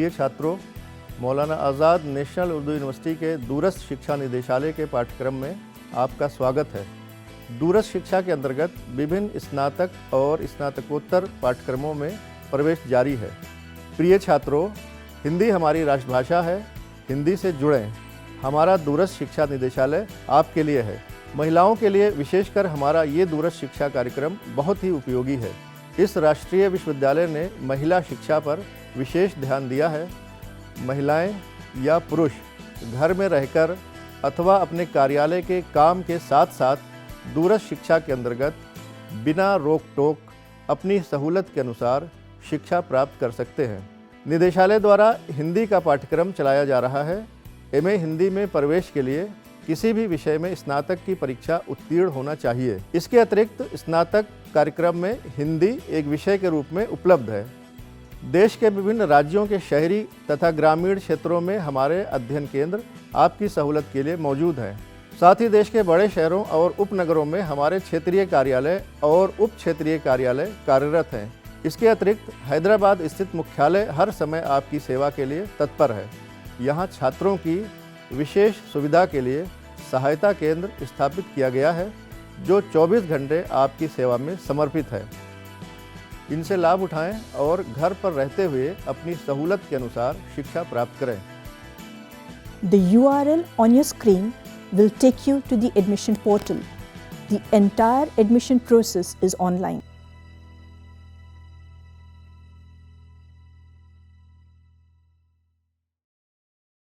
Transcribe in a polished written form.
प्रिय छात्रों, मौलाना आज़ाद national Urdu university के दूरस्थ शिक्षा निदेशालय के पाठ्यक्रम में आपका स्वागत है। दूरस्थ शिक्षा के अंतर्गत विभिन्न स्नातक और स्नातकोत्तर पाठ्यक्रमों में प्रवेश जारी है। प्रिय छात्रों, हिंदी हमारी राष्ट्रभाषा है, हिंदी से जुड़ें। हमारा दूरस्थ शिक्षा निदेशालय आपके लिए है। महिलाओं के लिए विशेषकर हमारा ये दूरस्थ शिक्षा कार्यक्रम बहुत ही उपयोगी है। इस राष्ट्रीय विश्वविद्यालय ने महिला शिक्षा पर विशेष ध्यान दिया है। महिलाएं या पुरुष घर में रहकर अथवा अपने कार्यालय के काम के साथ साथ दूरस्थ शिक्षा के अंतर्गत बिना रोक टोक अपनी सहूलत के अनुसार शिक्षा प्राप्त कर सकते हैं। निदेशालय द्वारा हिंदी का पाठ्यक्रम चलाया जा रहा है। एमए हिंदी में प्रवेश के लिए किसी भी विषय में स्नातक की परीक्षा उत्तीर्ण होना चाहिए। इसके अतिरिक्त स्नातक कार्यक्रम में हिंदी एक विषय के रूप में उपलब्ध है। देश के विभिन्न राज्यों के शहरी तथा ग्रामीण क्षेत्रों में हमारे अध्ययन केंद्र आपकी सहूलत के लिए मौजूद हैं। साथ ही देश के बड़े शहरों और उपनगरों में हमारे क्षेत्रीय कार्यालय और उप क्षेत्रीय कार्यालय कार्यरत हैं। इसके अतिरिक्त हैदराबाद स्थित मुख्यालय हर समय आपकी सेवा के लिए तत्पर है। यहाँ छात्रों की विशेष सुविधा के लिए सहायता केंद्र स्थापित किया गया है, जो 24 घंटे आपकी सेवा में समर्पित है। इनसे लाभ उठाएं और घर पर रहते हुए अपनी सहूलत के अनुसार शिक्षा प्राप्त करें। The URL on your screen will take you to the admission portal. The entire admission process is online.